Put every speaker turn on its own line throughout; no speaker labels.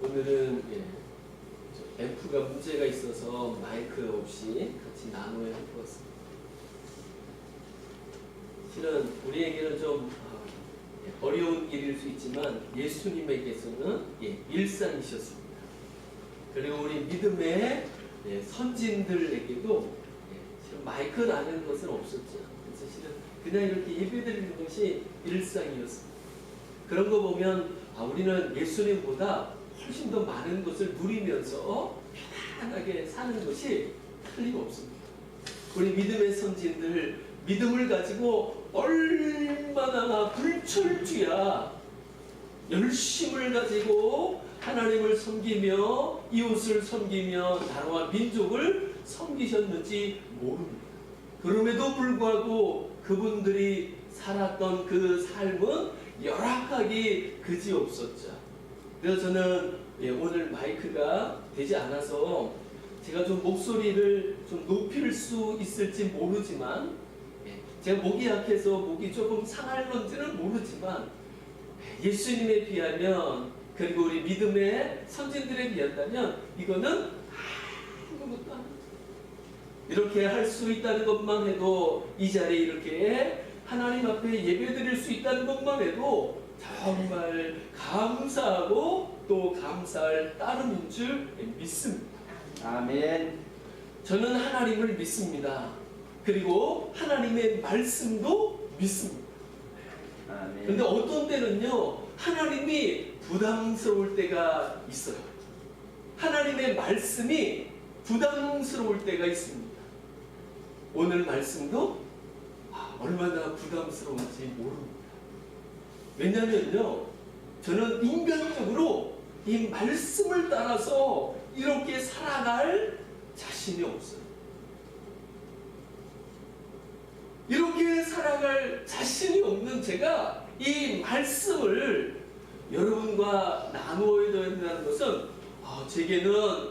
오늘은 앰프가 문제가 있어서 마이크 없이 같이 나눠야 할 것 같습니다. 실은 우리에게는 좀 어려운 일일 수 있지만 예수님에게서는 일상이셨습니다. 그리고 우리 믿음의 선진들에게도 실은 마이크라는 것은 없었죠. 그래서 실은 그냥 이렇게 예배드리는 것이 일상이었습니다. 그런 거 보면 우리는 예수님보다 훨씬 더 많은 것을 누리면서 편안하게 사는 것이 틀림없습니다. 우리 믿음의 선진들, 믿음을 가지고 얼마나 불철주야 열심을 가지고 하나님을 섬기며 이웃을 섬기며 나라와 민족을 섬기셨는지 모릅니다. 그럼에도 불구하고 그분들이 살았던 그 삶은 열악하기 그지없었죠. 그래서 저는 오늘 마이크가 되지 않아서 제가 좀 목소리를 좀 높일 수 있을지 모르지만, 제가 목이 약해서 목이 조금 상할런지는 모르지만, 예수님에 비하면, 그리고 우리 믿음의 선진들에 비한다면 이거는 아무것도 아닙니다. 이렇게 할 수 있다는 것만 해도, 이 자리에 이렇게 하나님 앞에 예배드릴 수 있다는 것만 해도 정말 감사하고 또 감사할 따름인 줄 믿습니다.
아멘.
저는 하나님을 믿습니다. 그리고 하나님의 말씀도 믿습니다.
아멘.
그런데 어떤 때는요, 하나님이 부담스러울 때가 있어요. 하나님의 말씀이 부담스러울 때가 있습니다. 오늘 말씀도 얼마나 부담스러운지 모릅니다. 왜냐면요, 저는 인간적으로 이 말씀을 따라서 이렇게 살아갈 자신이 없어요. 이렇게 살아갈 자신이 없는 제가 이 말씀을 여러분과 나누어야 된다는 것은 제게는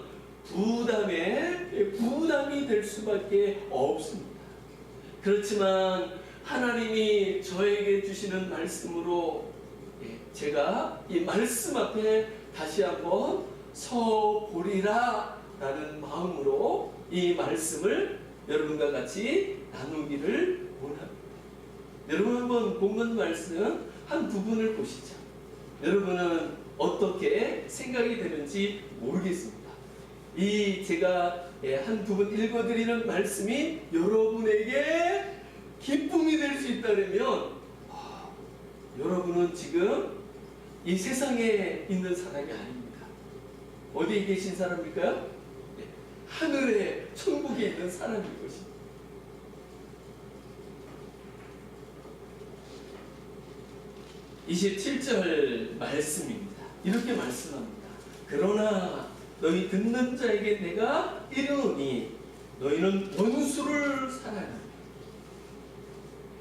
부담이 될 수밖에 없습니다. 그렇지만 하나님이 저에게 주시는 말씀으로 제가 이 말씀 앞에 다시 한번 서보리라 라는 마음으로 이 말씀을 여러분과 같이 나누기를 원합니다. 여러분 한번 본문 말씀 한 부분을 보시죠. 여러분은 어떻게 생각이 되는지 모르겠습니다. 이 제가 한 부분 읽어드리는 말씀이 여러분에게 기쁨이 될 수 있다면 여러분은 지금 이 세상에 있는 사람이 아닙니다. 어디에 계신 사람일까요? 하늘에 천국에 있는 사람인 것입니다. (27절) 말씀입니다. 이렇게 말씀합니다. 그러나 너희 듣는 자에게 내가 이르노니 너희는 원수를 사랑하라.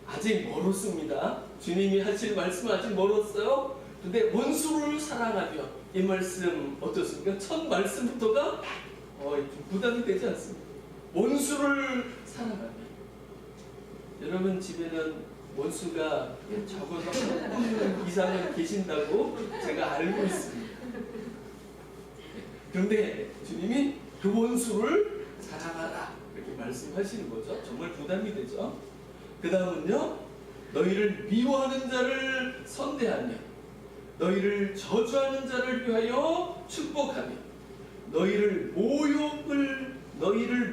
아직 멀었습니다. 주님이 하실 말씀은 아직 멀었어요. 근데 원수를 사랑하며, 이 말씀 어떻습니까? 첫 말씀부터가 좀 부담이 되지 않습니다. 원수를 사랑하며. 여러분 집에는 원수가 적어도 한 분 이상은 계신다고 제가 알고 있습니다. 그런데 주님이 그 원수를 사랑하라 이렇게 말씀하시는 거죠. 정말 부담이 되죠. 그 다음은요, 너희를 미워하는 자를 선대하며 너희를 저주하는 자를 위하여 축복하며 너희를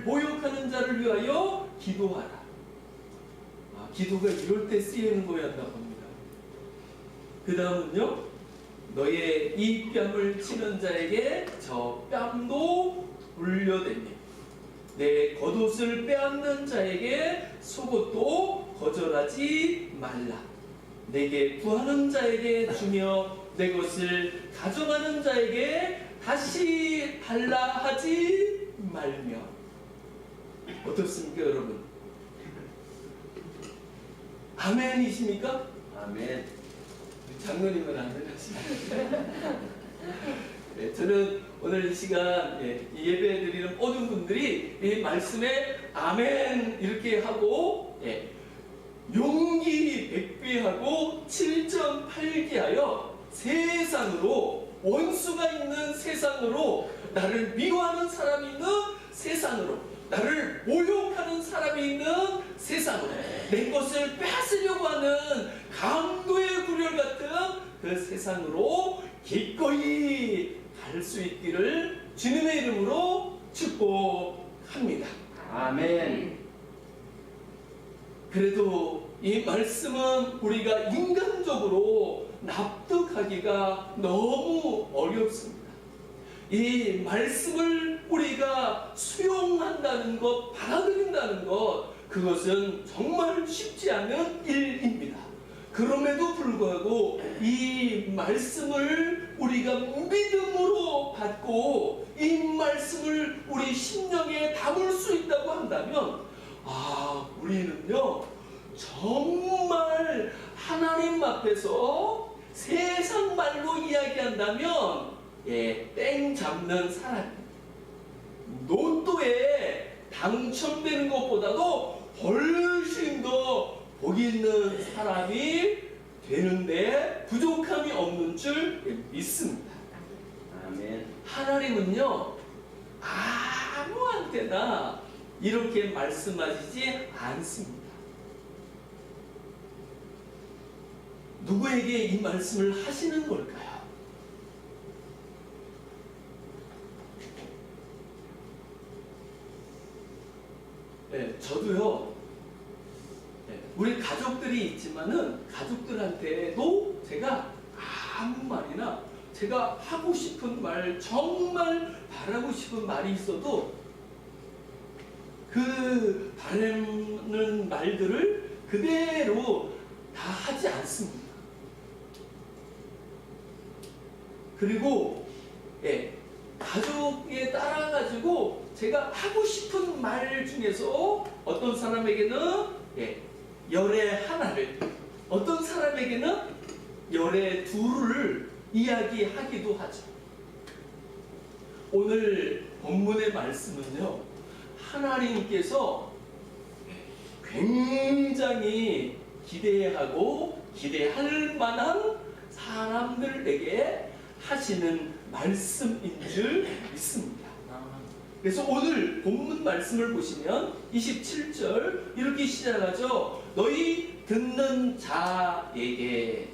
모욕하는 자를 위하여 기도하라. 기도가 이럴 때 쓰이는 거였다고 합니다. 그 다음은요, 너의 이 뺨을 치는 자에게 저 뺨도 돌려대며 내 겉옷을 빼앗는 자에게 속옷도 거절하지 말라. 내게 구하는 자에게 주며 내 것을 가져가는 자에게 다시 달라 하지 말며. 어떻습니까, 여러분? 아멘이십니까?
아멘.
장로님은 아멘 하십니다. 네, 저는 오늘 이 시간 이 예배 드리는 모든 분들이 이 말씀에 아멘 이렇게 하고 용기 100배하고 7.8기 하여 세상으로 원수가 있는 세상으로, 나를 미워하는 사람이 있는 세상으로, 나를 모욕하는 사람이 있는 세상으로, 내 것을 뺏으려고 하는 강도의 굴열 같은 그 세상으로 기꺼이 갈 수 있기를 주님의 이름으로 축복합니다.
아멘.
그래도 이 말씀은 우리가 인간적으로 납득하기가 너무 어렵습니다. 이 말씀을 우리가 수용한다는 것, 받아들인다는 것, 그것은 정말 쉽지 않은 일입니다. 그럼에도 불구하고 이 말씀을 우리가 믿음으로 받고 이 말씀을 우리 심령에 담을 수 있다고 한다면, 우리는요 정말 하나님 앞에서 세상 말로 이야기한다면 땡 잡는 사람, 로또에 당첨되는 것보다도 훨씬 더 복 있는 사람이 되는데 부족함이 없는 줄 믿습니다.
아멘.
하나님은요 아무한테나 이렇게 말씀하시지 않습니다. 누구에게 이 말씀을 하시는 걸까요? 저도요, 우리 가족들이 있지만은 가족들한테도 제가 아무 말이나 제가 하고 싶은 말, 정말 바라고 싶은 말이 있어도 그 바라는 말들을 그대로 다 하지 않습니다. 그리고 가족에 따라가지고 제가 하고 싶은 말 중에서 어떤 사람에게는 열에 하나를, 어떤 사람에게는 열에 둘을 이야기하기도 하죠. 오늘 본문의 말씀은요, 하나님께서 굉장히 기대하고 기대할 만한 사람들에게 하시는 말씀인 줄 믿습니다. 그래서 오늘 본문 말씀을 보시면 27절 이렇게 시작하죠. 너희 듣는 자에게.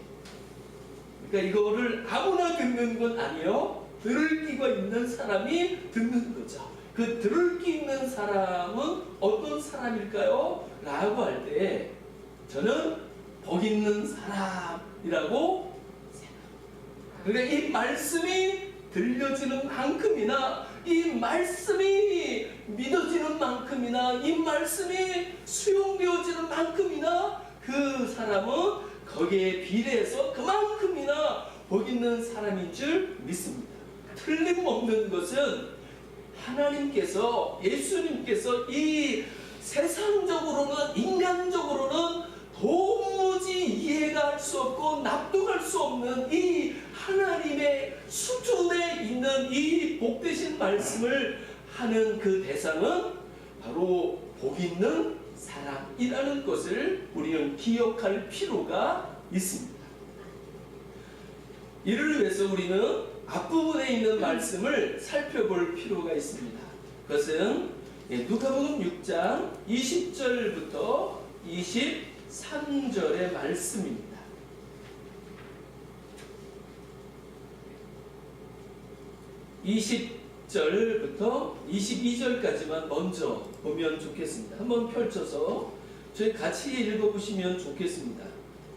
그러니까 이거를 아무나 듣는 건 아니에요. 들을 귀가 있는 사람이 듣는 거죠. 그 들을 귀 있는 사람은 어떤 사람일까요? 라고 할 때 저는 복 있는 사람이라고 생각합니다. 그러니까 이 말씀이 들려지는 만큼이나, 이 말씀이 믿어지는 만큼이나, 이 말씀이 수용되어지는 만큼이나 그 사람은 거기에 비례해서 그만큼이나 복 있는 사람인 줄 믿습니다. 틀림없는 것은 하나님께서, 예수님께서 이 세상적으로는, 인간적으로는 도무지 이해가 할 수 없고 납득할 수 없는 이 하나님의 수준에 있는 이 복되신 말씀을 하는 그 대상은 바로 복 있는 사람이라는 것을 우리는 기억할 필요가 있습니다. 이를 위해서 우리는 앞부분에 있는 말씀을 살펴볼 필요가 있습니다. 그것은 누가복음 6장 20절부터 23절의 말씀입니다. 20절부터 22절까지만 먼저 보면 좋겠습니다. 한번 펼쳐서 저희 같이 읽어보시면 좋겠습니다.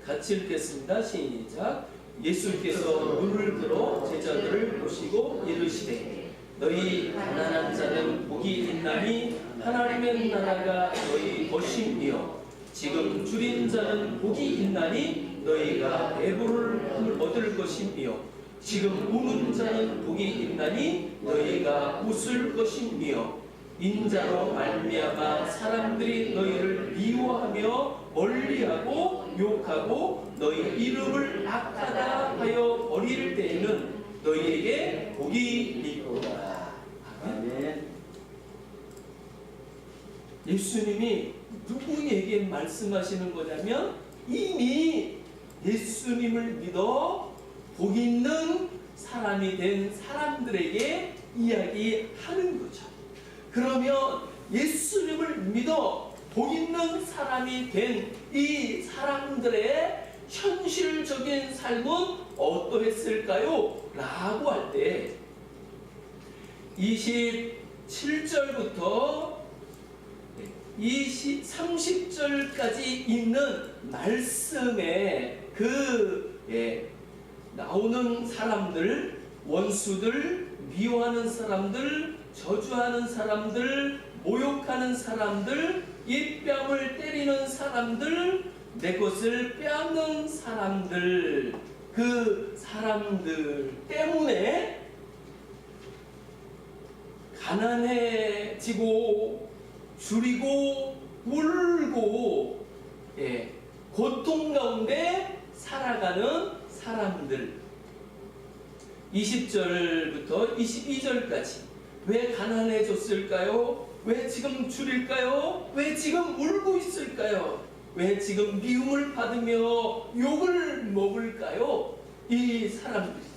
같이 읽겠습니다. 시작. 예수께서 눈을 들어 제자들을 보시고 이르시되 너희 가난한 자는 복이 있나니 하나님의 나라가 너희 것임이요 지금 줄인 자는 복이 있나니 너희가 배부를 얻을 것임이요 지금 우는 자는 복이 있나니 너희가 웃을 것임이요 인자로 말미암아 사람들이 너희를 미워하며 멀리하고 욕하고 너희 이름을 악하다 하여 버릴 때에는 너희에게 복이 있도다. 아멘. 예수님이 누구에게 말씀하시는 거냐면 이미 예수님을 믿어 복 있는 사람이 된 사람들에게 이야기하는 거죠. 그러면 예수님을 믿어 복 있는 사람이 된 이 사람들의 현실적인 삶은 어떠했을까요? 라고 할 때 27절부터 30절까지 있는 말씀에 나오는 사람들, 원수들, 미워하는 사람들, 저주하는 사람들, 모욕하는 사람들, 입뺨을 때리는 사람들, 내 것을 빼앗는 사람들, 그 사람들 때문에 가난해지고 줄이고 울고 고통 가운데 살아가는 사람들. 20절부터 22절까지 왜 가난해졌을까요? 왜 지금 줄일까요? 왜 지금 울고 있을까요? 왜 지금 미움을 받으며 욕을 먹을까요? 이 사람들이죠.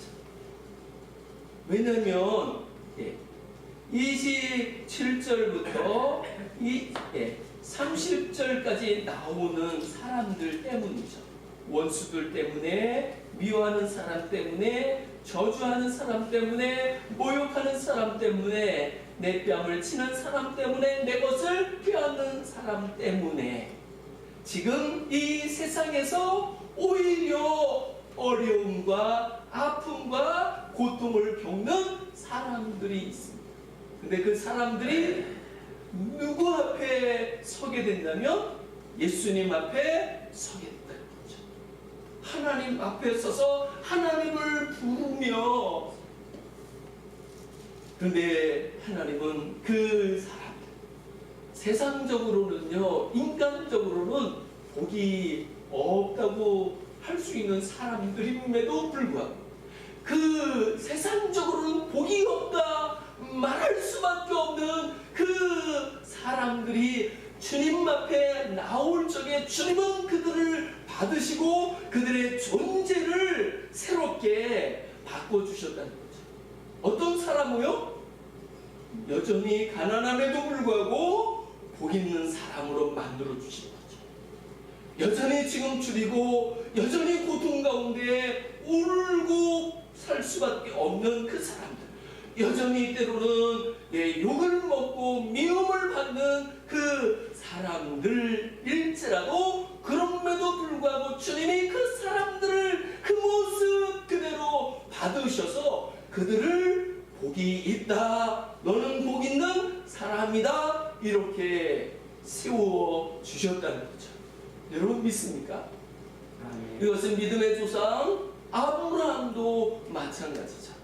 왜냐면 27절부터 30절까지 나오는 사람들 때문이죠. 원수들 때문에, 미워하는 사람 때문에, 저주하는 사람 때문에, 모욕하는 사람 때문에, 내 뺨을 치는 사람 때문에, 내 것을 빼앗는 사람 때문에 지금 이 세상에서 오히려 어려움과 아픔과 고통을 겪는 사람들이 있습니다. 근데 그 사람들이 누구 앞에 서게 된다면 예수님 앞에 서게 된다는 거죠. 하나님 앞에 서서 하나님을 부르며, 그런데 하나님은 그 사람들, 세상적으로는요, 인간적으로는 복이 없다고 할 수 있는 사람들임에도 불구하고 그 세상적으로는 복이 없다 말할 수밖에 없는 그 사람들이 주님 앞에 나올 적에 주님은 그들을 받으시고 그들의 존재를 새롭게 바꿔주셨다는 거죠. 어떤 사람이요? 여전히 가난함에도 불구하고 복 있는 사람으로 만들어 주신 거죠. 여전히 지금 줄이고 여전히 고통 가운데 울고 살 수밖에 없는 그 사람들, 여전히 때로는 욕을 먹고 미움을 받는 그 사람들일지라도 그럼에도 불구하고 주님이 그 사람들을 그 모습 그대로 받으셔서 그들을 복이 있다, 너는 복 있는 사람이다, 이렇게 세워 주셨다는 거죠. 여러분 믿습니까? 이것은 믿음의 조상 아브라함도 마찬가지죠.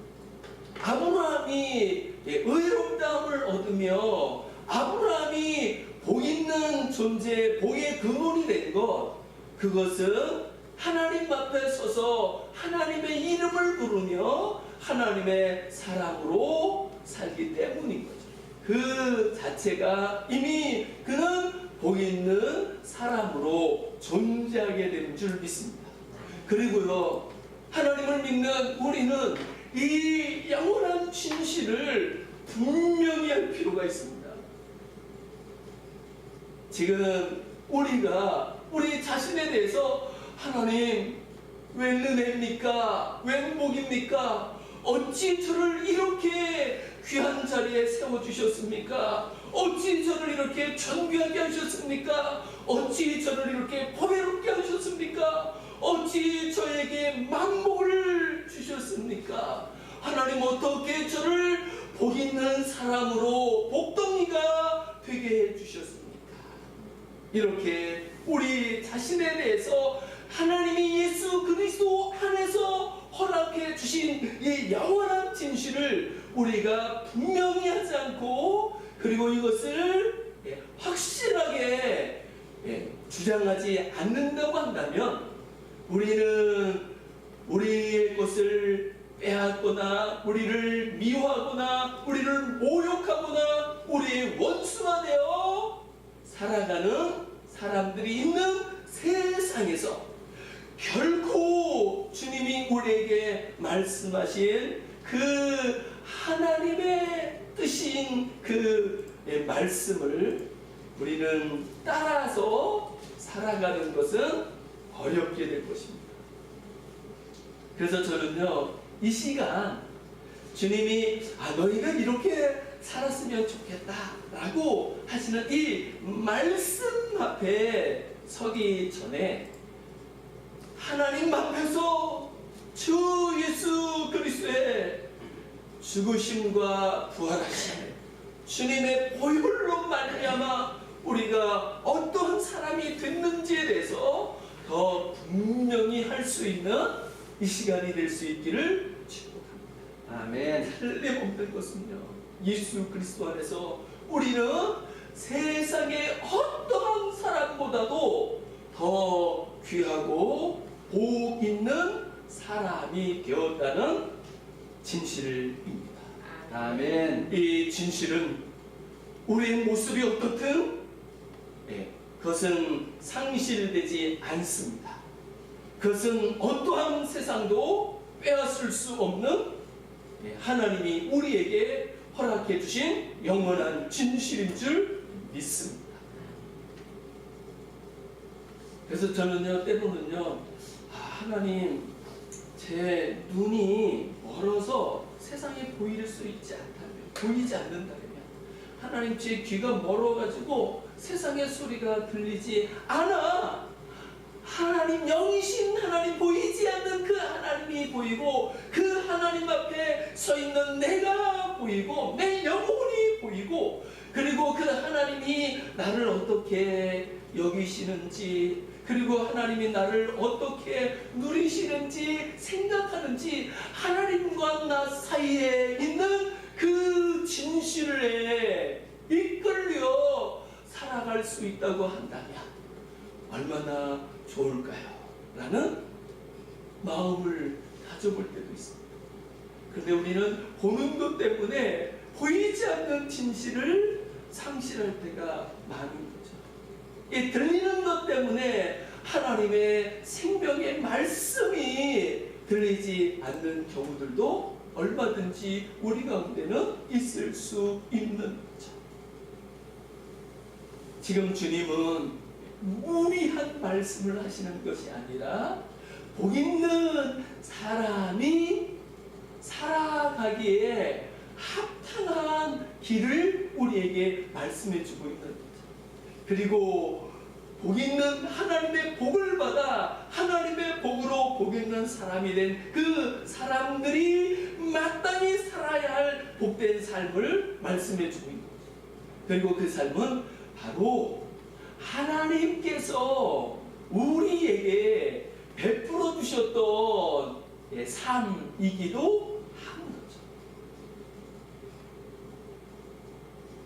아브라함이 의롭다함을 얻으며 아브라함이 복 있는 존재, 복의 근원이 된 것, 그것은 하나님 앞에 서서 하나님의 이름을 부르며 하나님의 사람으로 살기 때문인 거죠. 그 자체가 이미 그는 복 있는 사람으로 존재하게 되는 줄 믿습니다. 그리고요, 하나님을 믿는 우리는 이 영원한 진실을 분명히 할 필요가 있습니다. 지금 우리가 우리 자신에 대해서 하나님 왜 은혜입니까? 왜 복입니까? 어찌 저를 이렇게 귀한 자리에 세워주셨습니까? 어찌 저를 이렇게 존귀하게 하셨습니까? 어찌 저를 이렇게 보배롭게 하셨습니까? 어찌 저에게 만복을 주셨습니까? 하나님 어떻게 저를 복 있는 사람으로 복덩이가 되게 해주셨습니까? 이렇게 우리 자신에 대해서 하나님이 예수 그리스도 안에서 허락해 주신 이 영원한 진실을 우리가 분명히 하지 않고, 그리고 이것을 확실하게 주장하지 않는다고 한다면 우리는 우리의 것을 빼앗거나 우리를 미워하거나 우리를 모욕하거나 우리의 원수가 되어 살아가는 사람들이 있는 세상에서 결코 주님이 우리에게 말씀하신 그 하나님의 뜻인 그 말씀을 우리는 따라서 살아가는 것은 어렵게 될 것입니다. 그래서 저는요, 이 시간 주님이 너희가 이렇게 살았으면 좋겠다라고 하시는 이 말씀 앞에 서기 전에 하나님 앞에서 주 예수 그리스도의 죽으심과 부활하심, 주님의 보혈로 말미암아 우리가 어떠한 사람이 됐는지에 대해서 더 분명히 할 수 있는 이 시간이 될 수 있기를 축복합니다.
아멘.
틀림없는 것은요, 예수 그리스도 안에서 우리는 세상의 어떠한 사람보다도 더 귀하고 복 있는 사람이 되었다는 진실입니다.
아멘.
이 진실은 우리의 모습이 어떻든 그것은 상실되지 않습니다. 그것은 어떠한 세상도 빼앗을 수 없는 하나님이 우리에게 허락해 주신 영원한 진실인 줄 믿습니다. 그래서 저는요, 때로는요, 하나님, 제 눈이 멀어서 세상에 보일 수 있지 않다면, 보이지 않는다면, 하나님, 제 귀가 멀어가지고 세상의 소리가 들리지 않아. 하나님, 영이신 하나님, 보이지 않는 그 하나님이 보이고, 그 하나님 앞에 서 있는 내가 보이고, 내 영혼이 보이고, 그리고 그 하나님이 나를 어떻게 여기시는지, 그리고 하나님이 나를 어떻게 누리시는지 생각하는지, 하나님과 나 사이에 있는 그 진실에 이끌려 살아갈 수 있다고 한다면 얼마나 좋을까요? 라는 마음을 가져볼 때도 있습니다. 그런데 우리는 보는 것 때문에 보이지 않는 진실을 상실할 때가 많은 거죠. 이 들리는 것 때문에 하나님의 생명의 말씀이 들리지 않는 경우들도 얼마든지 우리 가운데는 있을 수 있는 거죠. 지금 주님은 무리한 말씀을 하시는 것이 아니라 복 있는 사람이 살아가기에 합당한 길을 우리에게 말씀해 주고 있는 거죠. 그리고 복 있는 하나님의 복을 받아 하나님의 복으로 복 있는 사람이 된 그 사람들이 마땅히 살아야 할 복된 삶을 말씀해 주고 있는 거죠. 그리고 그 삶은 바로 하나님께서 우리에게 베풀어 주셨던 삶이기도 한 거죠.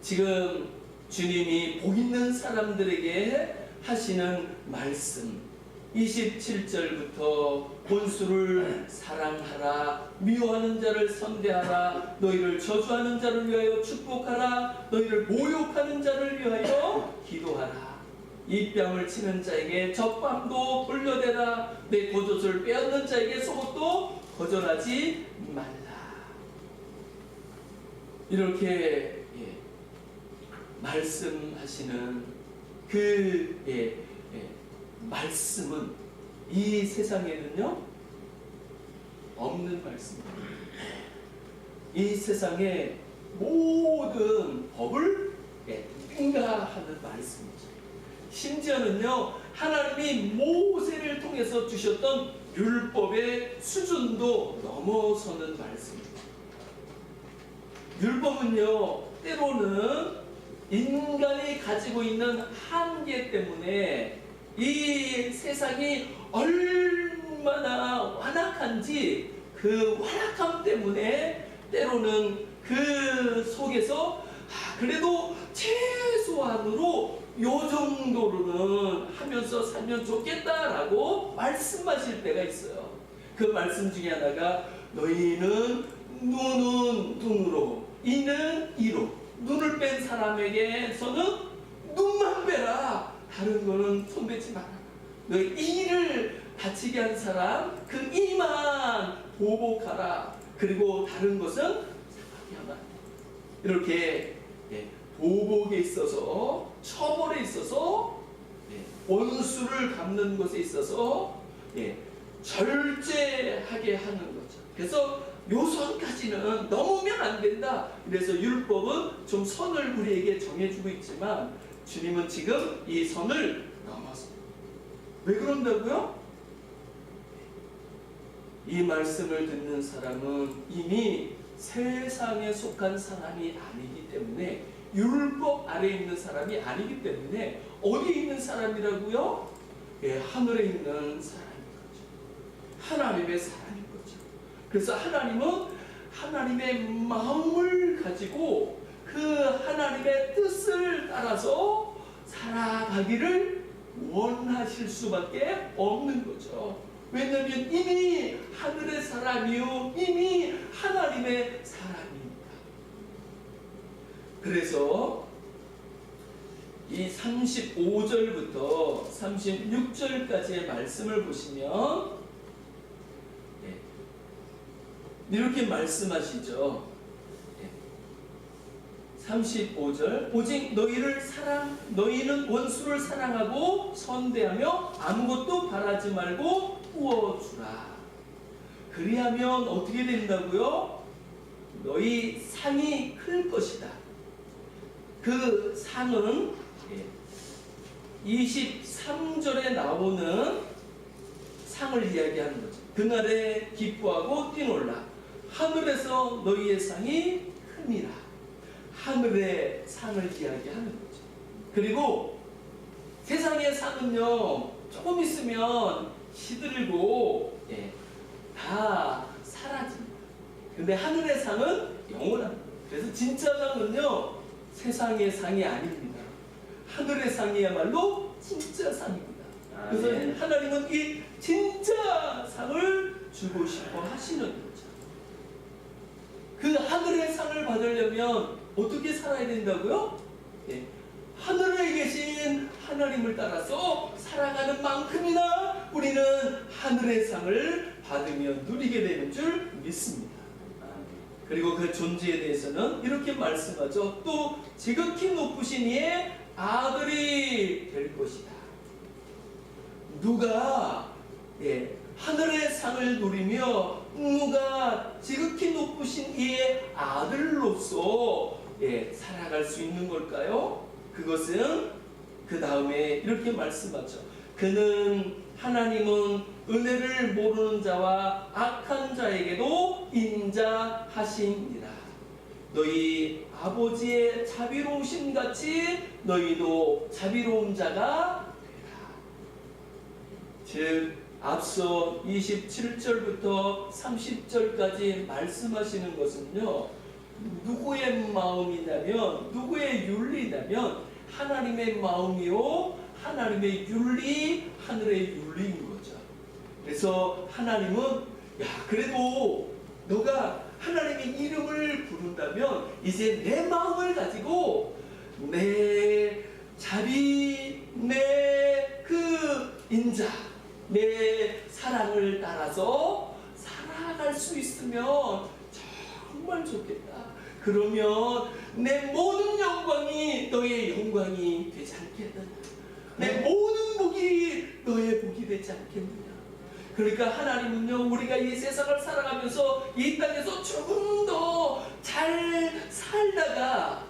지금 주님이 복 있는 사람들에게 하시는 말씀 27절부터 본수를 사랑하라, 미워하는 자를 선대하라, 너희를 저주하는 자를 위하여 축복하라, 너희를 모욕하는 자를 위하여 기도하라, 이 뺨을 치는 자에게 젖밤도 돌려대라, 내 겉옷을 빼앗는 자에게 속옷도 거절하지 말라. 이렇게 말씀하시는 그 말씀은 이 세상에는요 없는 말씀입니다. 이 세상의 모든 법을 능가하는 말씀이죠. 심지어는요 하나님이 모세를 통해서 주셨던 율법의 수준도 넘어서는 말씀입니다. 율법은요 때로는 인간이 가지고 있는 한계 때문에 이 세상이 얼마나 완악한지 그 완악함 때문에 때로는 그 속에서 그래도 최소한으로 요 정도로는 하면서 살면 좋겠다라고 말씀하실 때가 있어요. 그 말씀 중에 하나가 너희는 눈은 눈으로 이는 이로, 눈을 뺀 사람에게서는 눈만 빼라, 다른 거는 손대지 마라. 너희 이를 다치게 한 사람 그 이만 보복하라. 그리고 다른 것은 생각이 하면 안 돼. 이렇게 보복에 있어서, 처벌에 있어서, 원수를 갚는 것에 있어서 절제하게 하는 거죠. 그래서 요 선까지는 넘으면 안 된다. 그래서 율법은 좀 선을 우리에게 정해주고 있지만 주님은 지금 이 선을 넘었습니다. 왜 그런다고요? 이 말씀을 듣는 사람은 이미 세상에 속한 사람이 아니기 때문에, 율법 아래에 있는 사람이 아니기 때문에 어디에 있는 사람이라고요? 하늘에 있는 사람인 거죠. 하나님의 사람인 거죠. 그래서 하나님은 하나님의 마음을 가지고 그 하나님의 뜻을 따라서 살아가기를 원하실 수밖에 없는 거죠. 왜냐하면 이미 하늘의 사람이요, 이미 하나님의 사람입니다. 그래서 이 35절부터 36절까지의 말씀을 보시면 이렇게 말씀하시죠. 35절, 오직 너희는 원수를 사랑하고 선대하며 아무것도 바라지 말고 부어주라. 그리하면 어떻게 된다고요? 너희 상이 클 것이다. 그 상은 23절에 나오는 상을 이야기하는 거죠. 그날에 기뻐하고 뛰놀라. 하늘에서 너희의 상이 큼이라. 하늘의 상을 이야기하는 거죠. 그리고 세상의 상은요, 조금 있으면 시들고 다 사라집니다. 근데 하늘의 상은 영원합니다. 그래서 진짜 상은요, 세상의 상이 아닙니다. 하늘의 상이야말로 진짜 상입니다. 그래서 하나님은 이 진짜 상을 주고 싶어 하시는 거죠. 그 하늘의 상을 받으려면 어떻게 살아야 된다고요? 하늘에 계신 하나님을 따라서 살아가는 만큼이나 우리는 하늘의 상을 받으며 누리게 되는 줄 믿습니다. 그리고 그 존재에 대해서는 이렇게 말씀하죠. 또 지극히 높으신 이의 아들이 될 것이다. 누가 하늘의 상을 누리며 누가 지극히 높으신 이의 아들로서 살아갈 수 있는 걸까요? 그것은 그 다음에 이렇게 말씀하죠. 하나님은 은혜를 모르는 자와 악한 자에게도 인자하시니라. 너희 아버지의 자비로우심 같이 너희도 자비로운 자가 되라. 즉 앞서 27절부터 30절까지 말씀하시는 것은요, 누구의 마음이냐면, 누구의 윤리냐면 하나님의 마음이요, 하나님의 윤리, 하늘의 윤리인 거죠. 그래서 하나님은 그래도 너가 하나님의 이름을 부른다면 이제 내 마음을 가지고 내 자비, 내 그 인자, 내 사랑을 따라서 살아갈 수 있으면 정말 좋겠다. 그러면 내 모든 영광이 너의 영광이 되지 않겠느냐. 내 모든 복이 너의 복이 되지 않겠느냐. 그러니까 하나님은요, 우리가 이 세상을 살아가면서 이 땅에서 조금 더 잘 살다가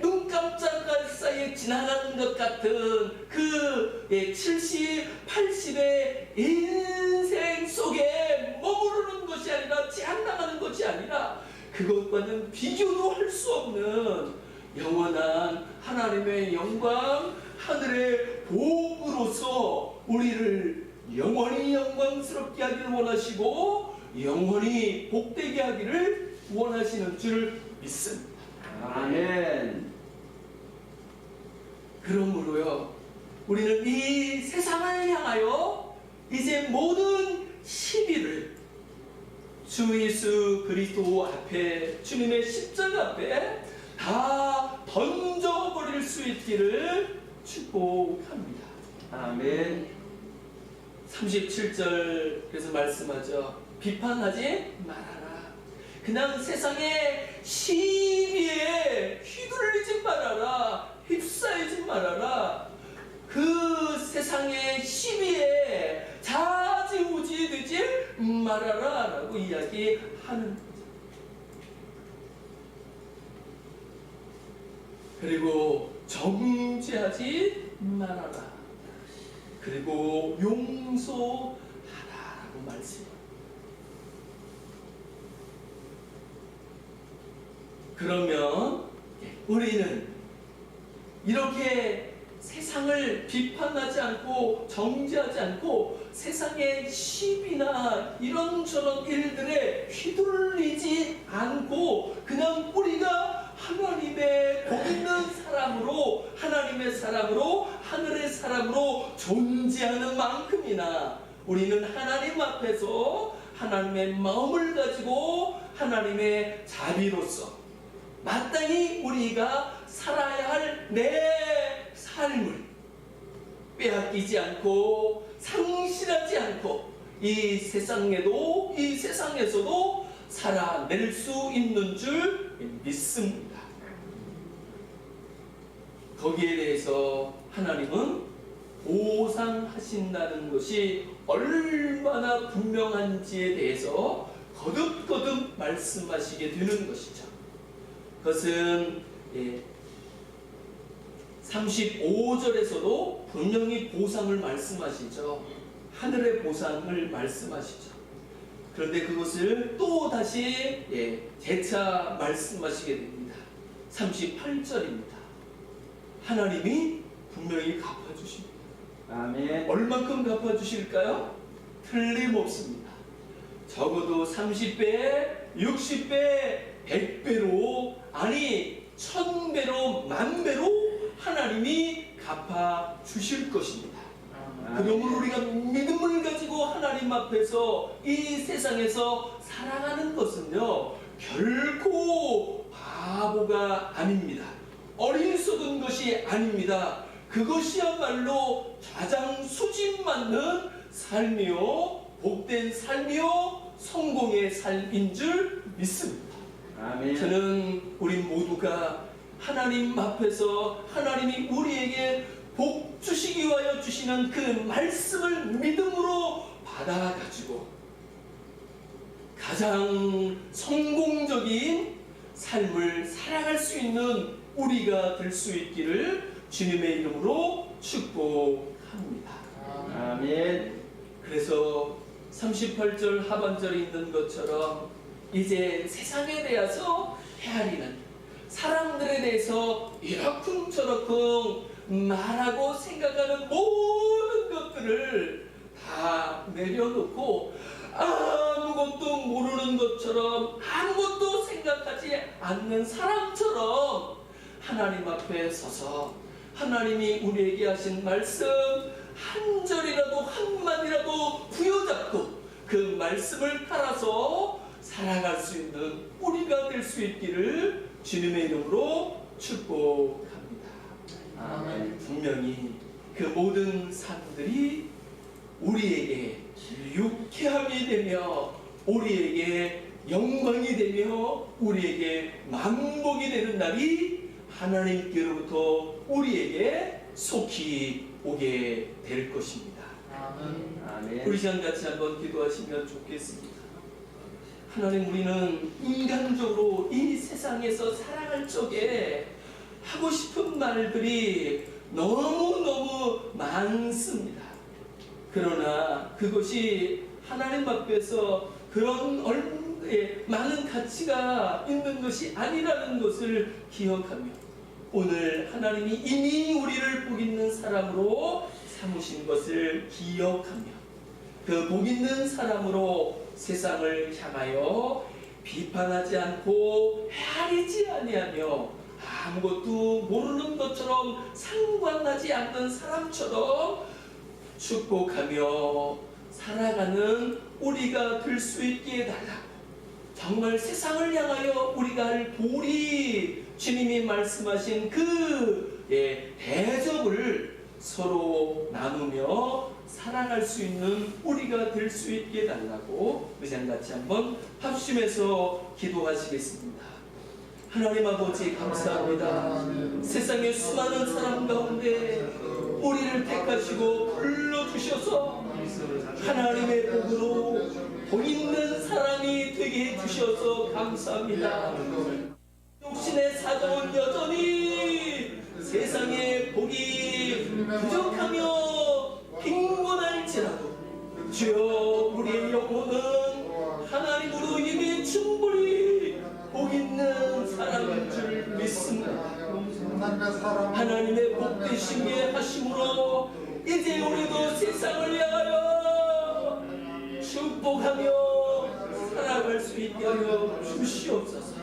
눈 깜짝할 사이에 지나가는 것 같은 그 70, 80의 인생 속에 머무르는 것이 아니라, 제한당하는 것이 아니라, 그것과는 비교도 할 수 없는 영원한 하나님의 영광, 하늘의 복으로서 우리를 영원히 영광스럽게 하기를 원하시고 영원히 복되게 하기를 원하시는 줄 믿습니다.
아멘.
그러므로요, 우리는 이 세상을 향하여 이제 모든 시비를 주 예수 그리스도 앞에, 주님의 십자가 앞에 다 던져버릴 수 있기를 축복합니다.
아멘.
37절 그래서 말씀하죠. 비판하지 말아라. 그냥 세상의 시비에 휘둘리지 말아라. 휩싸이지 말아라. 그 세상의 시비에 좌지우지 되지 말아라 라고 이야기하는 거죠. 그리고 정죄하지 말아라. 그리고 용서하라라고 말씀합니다. 그러면 우리는 이렇게 세상을 비판하지 않고 정죄하지 않고 세상의 시비나 이런저런 일들에 휘둘리지 않고 그냥 우리가 하나님의 복 있는 사람으로 하나님의 사람으로 하늘의 사람으로 존재하는 만큼이나 우리는 하나님 앞에서 하나님의 마음을 가지고 하나님의 자비로서 마땅히 우리가 살아야 할 내 삶을 빼앗기지 않고 상실하지 않고 이 세상에서도 살아낼 수 있는 줄 믿습니다. 거기에 대해서 하나님은 보상하신다는 것이 얼마나 분명한지에 대해서 거듭거듭 말씀하시게 되는 것이죠. 그것은 35절에서도 분명히 보상을 말씀하시죠. 하늘의 보상을 말씀하시죠. 그런데 그것을 또 다시 재차 말씀하시게 됩니다. 38절입니다. 하나님이 분명히 갚아주십니다.
아멘.
얼만큼 갚아주실까요? 틀림없습니다. 적어도 30배, 60배, 100배로 아니 1000배로 만배로 하나님이 갚아주실 것입니다. 그러므로 우리가 믿음을 가지고 하나님 앞에서 이 세상에서 살아가는 것은요 결코 바보가 아닙니다. 어리석은 것이 아닙니다. 그것이야말로 가장 수준맞는 삶이요 복된 삶이요 성공의 삶인 줄 믿습니다.
아멘.
저는 우리 모두가 하나님 앞에서 하나님이 우리에게 복 주시기 위하여 주시는 그 말씀을 믿음으로 받아가지고 가장 성공적인 삶을 살아갈 수 있는 우리가 될 수 있기를 주님의 이름으로 축복합니다.
아멘.
그래서 38절 하반절에 있는 것처럼 이제 세상에 대해서 헤아리는 사람들에 대해서 이러쿵저러쿵 말하고 생각하는 모든 것들을 다 내려놓고 아무것도 모르는 것처럼 아무것도 생각하지 않는 사람처럼 하나님 앞에 서서 하나님이 우리에게 하신 말씀 한 절이라도 한마디라도 부여잡고 그 말씀을 따라서 살아갈 수 있는 우리가 될 수 있기를 주님의 이름으로 축복합니다.
아멘.
분명히 그 모든 삶들이 우리에게 유쾌함이 되며 우리에게 영광이 되며 우리에게 만복이 되는 날이 하나님께로부터 우리에게 속히 오게 될 것입니다.
아멘.
우리 시간 같이 한번 기도하시면 좋겠습니다. 하나님, 우리는 인간적으로 이 세상에서 살아갈 적에 하고 싶은 말들이 너무너무 많습니다. 그러나 그것이 하나님 앞에서 그런 많은 가치가 있는 것이 아니라는 것을 기억하며 오늘 하나님이 이미 우리를 복 있는 사람으로 삼으신 것을 기억하며 그 복 있는 사람으로 세상을 향하여 비판하지 않고 헤아리지 아니하며 아무것도 모르는 것처럼 상관하지 않는 사람처럼 축복하며 살아가는 우리가 될 수 있게 해달라고, 정말 세상을 향하여 우리가 할 도리, 주님이 말씀하신 그 대접을 서로 나누며 살아갈 수 있는 우리가 될 수 있게 달라고 의장같이 한번 합심해서 기도하시겠습니다. 하나님 아버지 감사합니다. 세상의 수많은 사람 가운데 우리를 택하시고 불러주셔서 하나님의 복으로 복 있는 사람이 되게 해주셔서 감사합니다. 육신의 사정은 여전히 세상의 복이 부족하며 빈곤할지라도 주여 우리의 영혼은 하나님으로 이미 충분히 복 있는 사람인 줄 믿습니다. 하나님의 복되심에 하심으로 이제 우리도 세상을 향하여 축복하며 살아갈 수 있게 하여 주시옵소서.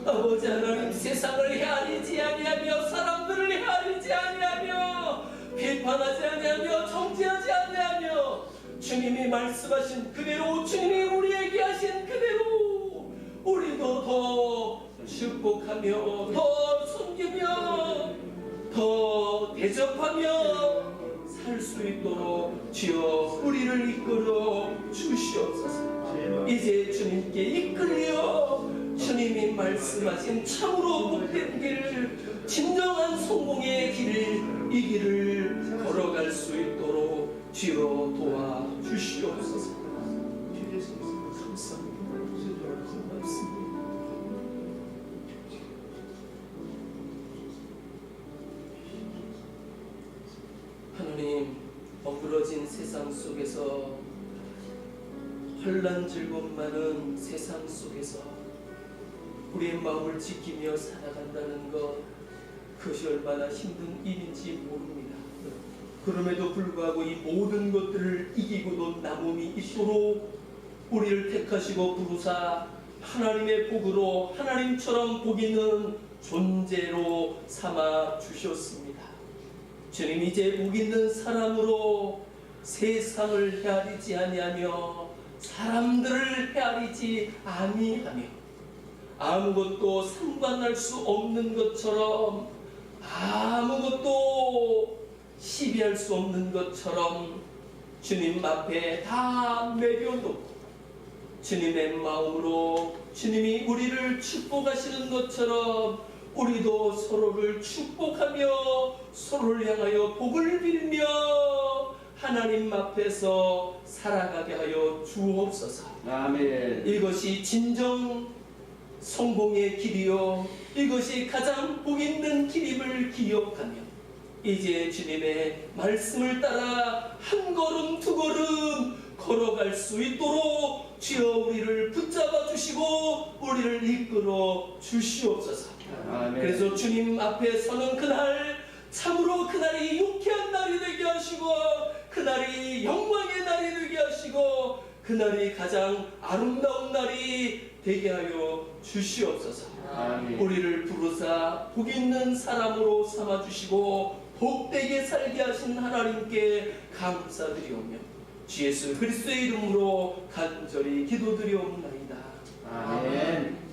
아버지 하나님, 세상을 헤아리지 아니하며 사람들을 헤아리지 아니하며 비판하지 아니하며 정죄하지 아니하며 주님이 말씀하신 그대로, 주님이 우리에게 하신 그대로 우리도 더 축복하며 더 섬기며 더 대접하며 살 수 있도록 주여 우리를 이끌어 주시옵소서. 이제 주님께 이끌려 주님이 말씀하신 참으로 복된 길, 진정한 성공의 길을, 이 길을 걸어갈 수 있도록 주여 도와주시옵소서. 감사합니다. 고맙습니다. 하나님, 어그러진 세상 속에서, 혼란 즐거움 많은 세상 속에서 우리의 마음을 지키며 살아간다는 것, 그것이 얼마나 힘든 일인지 모릅니다. 그럼에도 불구하고 이 모든 것들을 이기고도 남음이 있도록 우리를 택하시고 부르사 하나님의 복으로 하나님처럼 복 있는 존재로 삼아 주셨습니다. 주님, 이제 복 있는 사람으로 세상을 헤아리지 아니하며 사람들을 헤아리지 아니하며 아무것도 상관할 수 없는 것처럼, 아무것도 시비할 수 없는 것처럼 주님 앞에 다 내려놓고 주님의 마음으로 주님이 우리를 축복하시는 것처럼 우리도 서로를 축복하며 서로를 향하여 복을 빌며 하나님 앞에서 살아가게 하여 주옵소서.
아멘.
이것이 진정 성공의 길이요, 이것이 가장 복 있는 길임을 기억하며 이제 주님의 말씀을 따라 한 걸음 두 걸음 걸어갈 수 있도록 주여 우리를 붙잡아 주시고 우리를 이끌어 주시옵소서.
아멘.
그래서 주님 앞에 서는 그날, 참으로 그날이 유쾌한 날이 되게 하시고 그날이 영광의 날이 되게 하시고 그날이 가장 아름다운 날이 되게 하여 주시옵소서.
아멘.
우리를 부르사 복 있는 사람으로 삼아주시고 복되게 살게 하신 하나님께 감사드리오며 주 예수 그리스도의 이름으로 간절히 기도드리옵나이다.
아멘.